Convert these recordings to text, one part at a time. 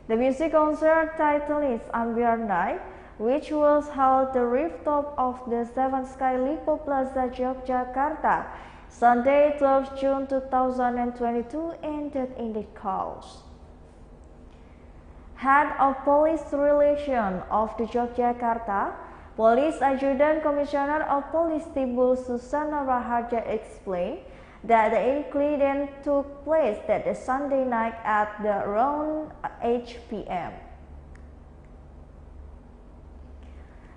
The music concert title is Ambyar Night, which was held the rooftop of the Seven Sky Lippo Plaza, Yogyakarta, Sunday, 12 June 2022, ended in the chaos. Head of Police Relations of the Yogyakarta, Police Adjutant Commissioner of Police Timbul Susana Raharja explained that the incident took place that the Sunday night at around 8 p.m.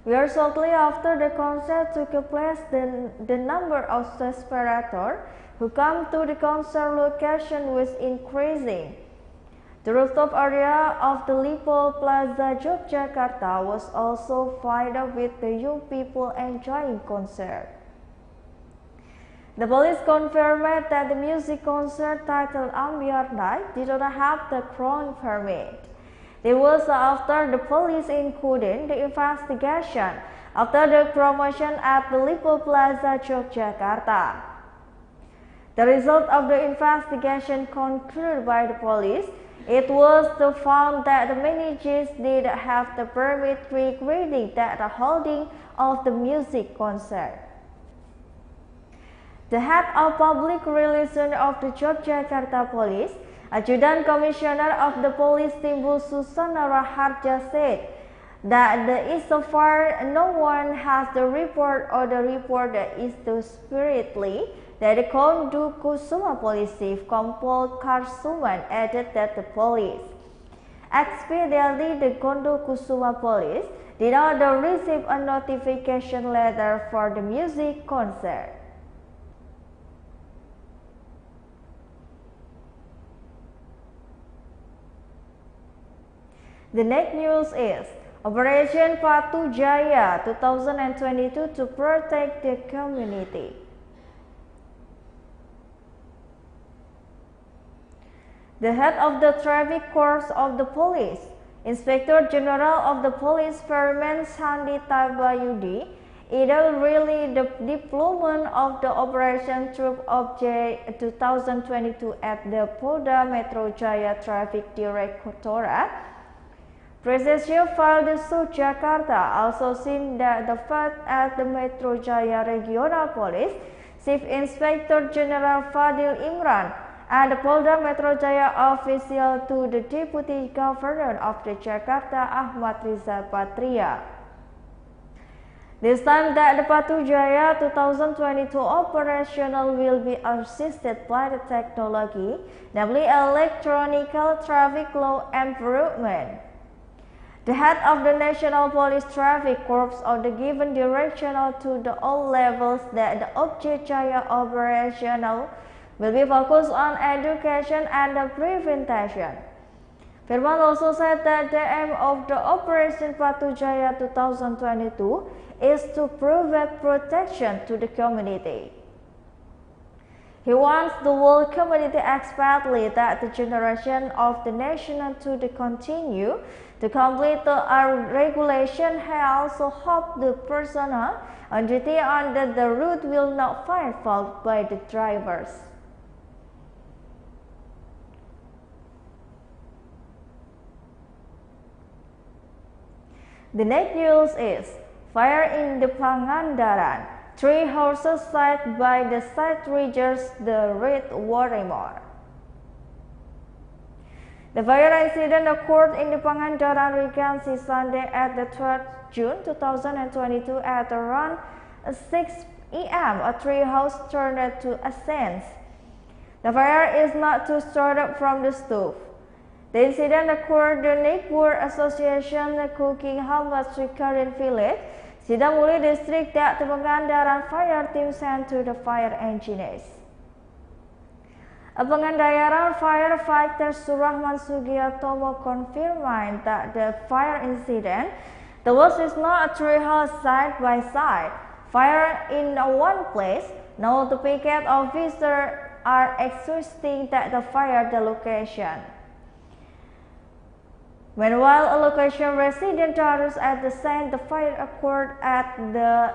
Very shortly after the concert took place, the number of spectators who come to the concert location was increasing. The rooftop area of the Lippo Plaza, Yogyakarta was also filled up with the young people enjoying concert. The police confirmed that the music concert titled Ambyar Night did not have the crown permit. This was after the police included the investigation after the promotion at the Lippo Plaza, Yogyakarta. The result of the investigation concluded by the police, it was found that the managers did have the permit regarding that the holding of the music concert. The head of public relations of the Yogyakarta Police, Adjutant Commissioner of the Police Timbul Susana Raharja said that so far no one has the report or the report that is the spiritly that the Kondu Kusuma Police Chief Kompol Karsuman added that the police, especially the Kondu Kusuma Police, did not receive a notification letter for the music concert. The next news is Operation Patuh Jaya 2022 to protect the community. The head of the traffic corps of the police, Inspector General of the Police Firman Shantyabudi, inaugurated the deployment of the Operation Troop Object 2022 at the Polda Metro Jaya Traffic Directorate. Precision filed Jakarta also seen that the fact at the Metro Jaya Regional Police, Chief Inspector General Fadil Imran, and the Polda Metro Jaya official to the Deputy Governor of the Jakarta Ahmad Riza Patria. This time that the Patuh Jaya 2022 operational will be assisted by the technology, namely electronic traffic law enforcement. The head of the National Police Traffic Corps of the given directional to the all levels that the Object Jaya operational will be focused on education and prevention. Firman also said that the aim of the Operation Patuh Jaya 2022 is to provide protection to the community. He wants the whole community, especially that the generation of the nation to continue to complete the regulation. He also hoped the personnel on duty on the route will not find fault by the drivers. The next news is fire in the Pangandaran. 3 houses side by the side triggers the red Warrimore. The fire incident occurred in the Pangandaran Regency Sunday at the 12th June 2022 at around 6 a.m. A tree house turned to ashes. The fire is not to start from the stove. The incident occurred in the neighbor association cooking house current village, Shantyabudi district that the Pangandaran fire team sent to the fire engineers. A Pangandaran Firefighters Surahman Sugiatomo confirmed that the fire incident, the worst is not a tree house side by side. Fire in one place. Now the picket officers are exhausting that the fire the location. Meanwhile, a location resident tours at the scene, the fire occurred at the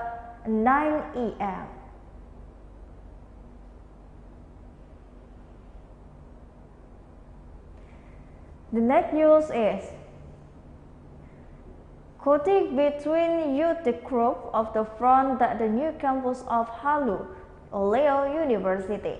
9 a.m. The next news is cutting between youth group of the front at the new campus of Halu, Oleo University.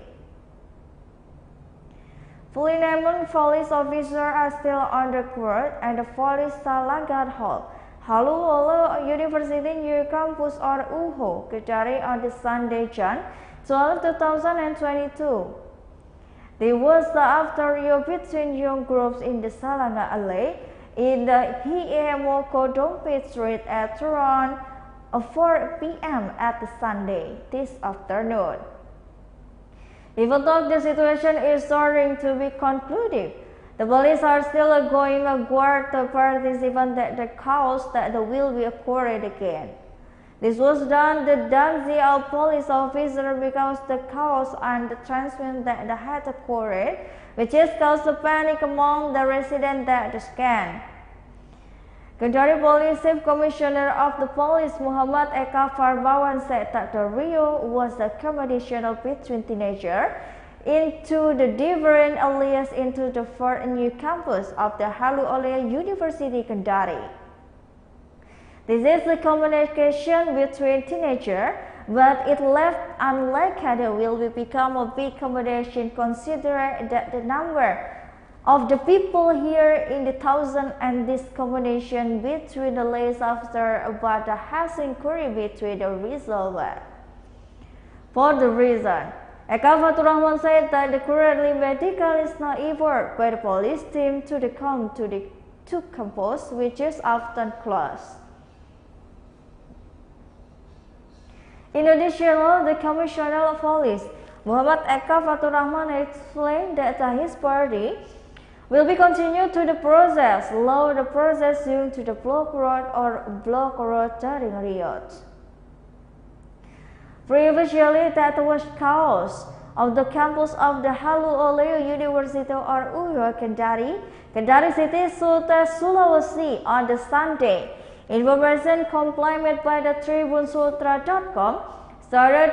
Fully named police officers are still under court at the police Salangga Hall, Halu Oleo University new campus or UHO Kendari on the Sunday, June 12, 2022. There was the afteryear between young groups in the Salangga Hall in the Hiemokodongpit Street at around 4 p.m. at the Sunday this afternoon. Even though the situation is starting to be concluded, the police are still going to guard the participants that the chaos that will be occurred again. This was done the dancing of police officers because the chaos and the transmission that had occurred, which has caused a panic among the residents that scanned. Kendari Police Chief Commissioner of the Police Muhammad Eka Farbawan said that the Rio was a competition between teenagers into the different areas into the fourth new campus of the Halu Oleo University Kendari. This is a communication between teenagers, but it left unlikely there will become a big competition considering that the number of the people here in the thousand and this combination between the lays after about the has inquiry between the result. For the reason, Eka Faturrahman said that the currently medical is not effort by the police team to come to the campus, which is often closed. In addition, the Commissioner of Police, Muhammad Eka Faturrahman, explained that his party will be continued to the process, allow the process due to the block road or block road during riot. Previously, that was chaos of the campus of the Halu Oleo University or UHO Kendari, Kendari City, Sulawesi on the Sunday. Information compiled by the TRIBUN started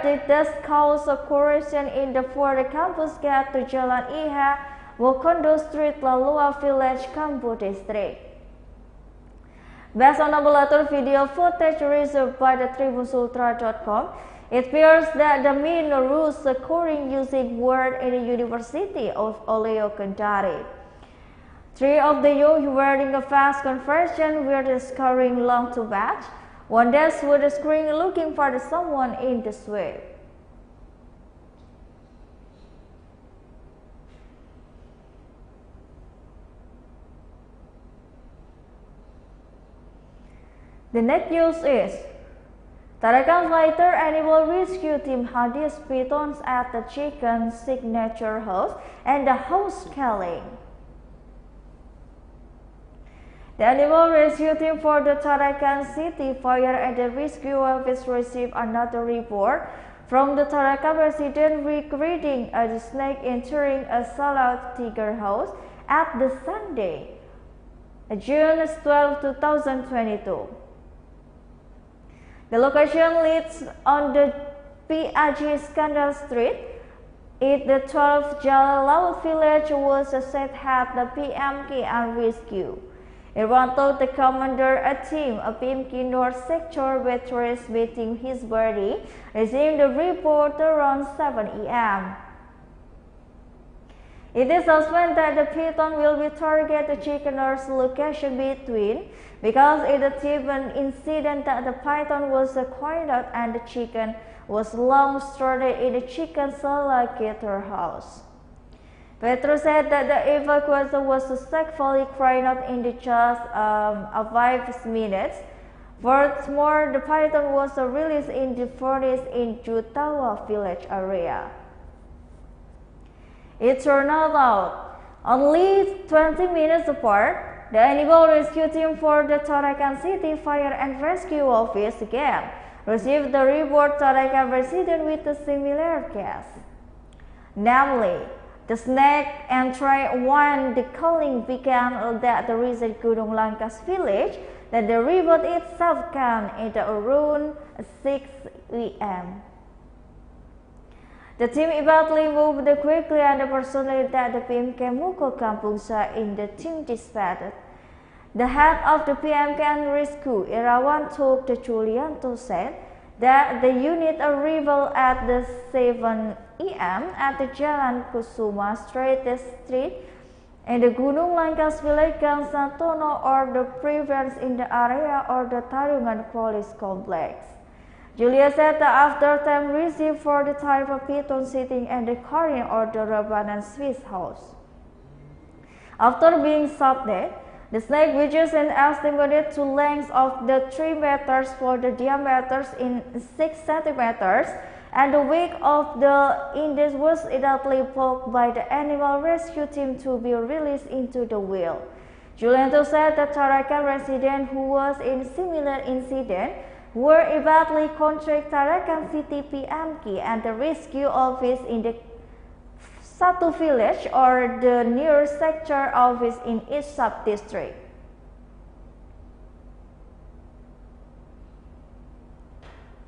the dust chaos occurring in the fourth campus gate to Jalan Iha, Wokondo Street, Lalua Village, Kambu District. Based on a later video footage received by the TRIBUN it appears that the main rules occurring using word in the University of Oleo Kendari. Three of the young wearing a fast conversion were scurrying along to batch. One desk was screaming looking for someone in the sway. The next news is Tarakan fighter animal rescue team Hadis pitons at the chicken signature house and the house killing. The animal rescue team for the Tarakan City Fire and the Rescue Office received another report from the Tarakan resident regarding a snake entering a Salak tiger house at the Sunday, June 12, 2022. The location leads on the PAG Scandal Street. The 12th Jaya village was set at the PMK and rescue. It told the commander a team of PMK North Sector veterans beating his body received the report around 7 a.m. It is suspected that the python will be target the chickeners location between because it achieved an incident that the python was acquired and the chicken was long stored in the chicken salagator house. Petro said that the evacuation was successfully carried out in just 5 minutes. Furthermore, the python was released in the forest in Jutawa village area. It turned out only 20 minutes apart, the animal rescue team for the Tarakan City Fire and Rescue Office again received the report Tarakan resident with a similar case. Namely, the snake entered when the calling began at the recent Gunung Langkas village that the report itself came at around 6 a.m. The team immediately moved quickly and personally that the PMK Muko Kampungsa in the team dispatched. The head of the PMK and Ricuh, Irawan Tok Julianto said that the unit arrived at the 7 a.m. at the Jalan Kusuma Street in the Gunung Langkas village Gang Santono or the preference in the area or the Tarungan police complex. Julia said that after time received for the type of people sitting and the carrying or the Rabanan Swiss house. After being subdued, the snake, which is an estimated to length of the 3 meters for the diameters in 6 centimeters, and the weight of the index was immediately poked by the animal rescue team to be released into the wild. Julianto said that Tarakan residents who was in similar incident were immediately contacted Tarakan City PMK and the rescue office in the Satu village or the nearest sector office in each sub-district.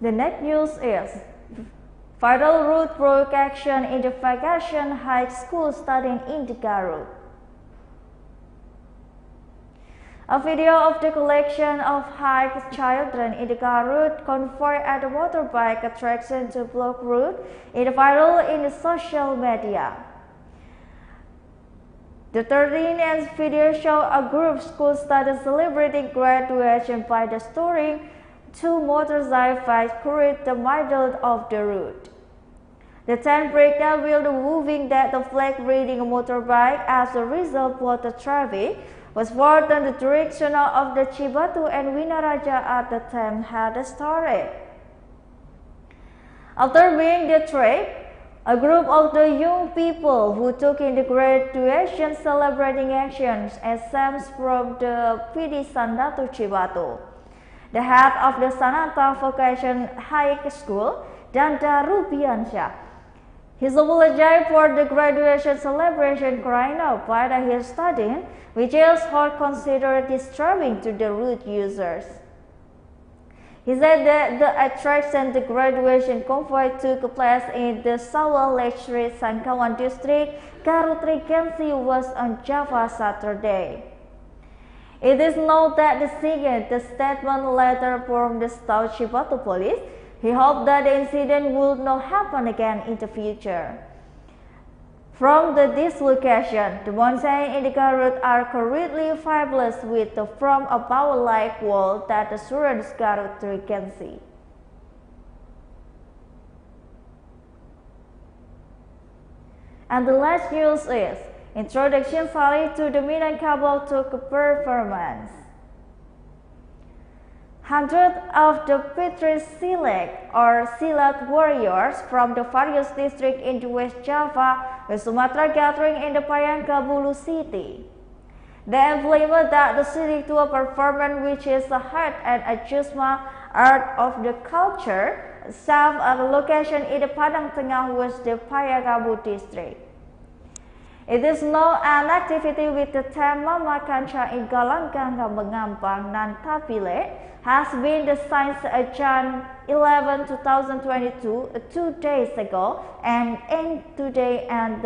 The next news is viral route protection in the vacation high school studying in the Garut. A video of the collection of high children in the Garut convoy at the motorbike attraction to block route is viral in the social media. The 13th video shows a group school students celebrating graduation by the storing 2 motorcycles carried the middle of the route. The tent breakdown will moving that the flag reading a motorbike as a result of the traffic was forward in the direction of the Cibatu and Winaraja at the time had started. After being the trip, a group of the young people who took in the graduation celebrating actions assembled from the PD Sandatu Cibatu. The head of the Sananta Vocation High School, Danda Rubiansyah, he apologized for the graduation celebration crying out by his student, which is hard considered disturbing to the route users. He said that the attraction, the graduation convoy took place in the Sawal Lake Street, Sangkawan District, Garut Regency was on Java Saturday. It is noted that the statement letter from the South Cibatu police. He hoped that the incident would not happen again in the future. From this location, the mountains in the Garut are currently fabulous with the from a bowl-like wall that surrounds Garut Regency. And the last news is introduction Salek to the Minangkabau took performance. Hundreds of the Putri Silek or Silat warriors from the various districts in the West Java, West Sumatra gathering in the Pangandaran city. They implement that the city to a performance which is a heart and adjustment art of the culture, serve at a location in the Padang Tengah West the Pangandaran district. It is now an activity with the theme Mama Kancha in Galanggang Mengampang Nantapile has been the since Jan 11, 2022, 2 days ago, and end today and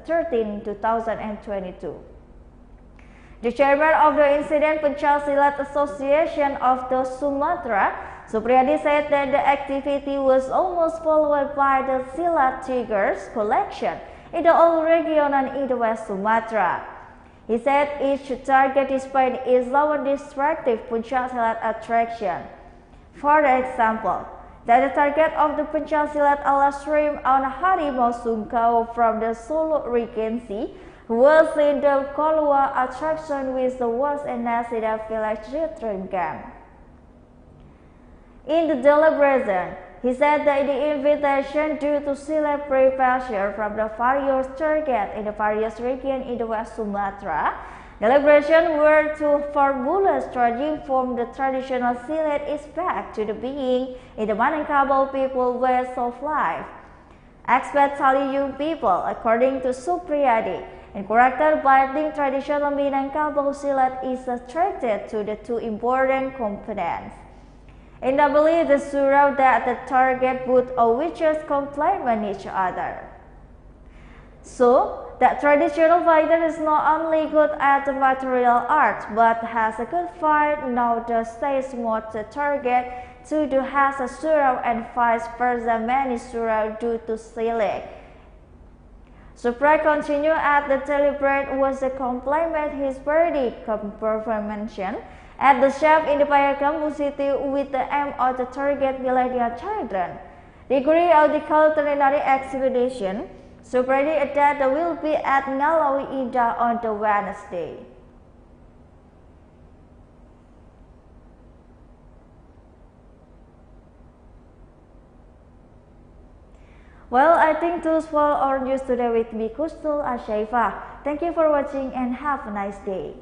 13, 2022. The chairman of the Incident Pencaksilat Association of the Sumatra, Supriyadi, said that the activity was almost followed by the Silat Tigers collection in the whole region and in the West Sumatra. He said each target displayed is our distractive Pencaksilat attraction. For example, that the target of the Pencaksilat ala stream on Harimau Sungkau from the Solo Regency was in the Kolua attraction with the was and Nasida village children camp. In the deliberation, he said that the invitation due to celebrate pressure from the various targets in the various regions in the West Sumatra, deliberation were to formulas stretching from the traditional Silek is back to the being in the Minangkabau people ways of life. Especially young people, according to Supriyadi, and corrected by the traditional Minangkabau Silek is attracted to the 2 important components. in the belief the surau that the target would or witches complement each other. So, that traditional fighter is not only good at the material art, but has a good fight, now the stage mode the target to do has a surau and vice versa many surau due to Silek. Surprise continue at the Directorate was a complement his birthday performance at the shop in the Payakumbuh city with the aim of the target millennial children. Degree of the culinary expedition, surprise that will be at Ngalawi Ida on the Wednesday. Well, I think those were our news today with me, Kustul Ashaifa. Thank you for watching and have a nice day.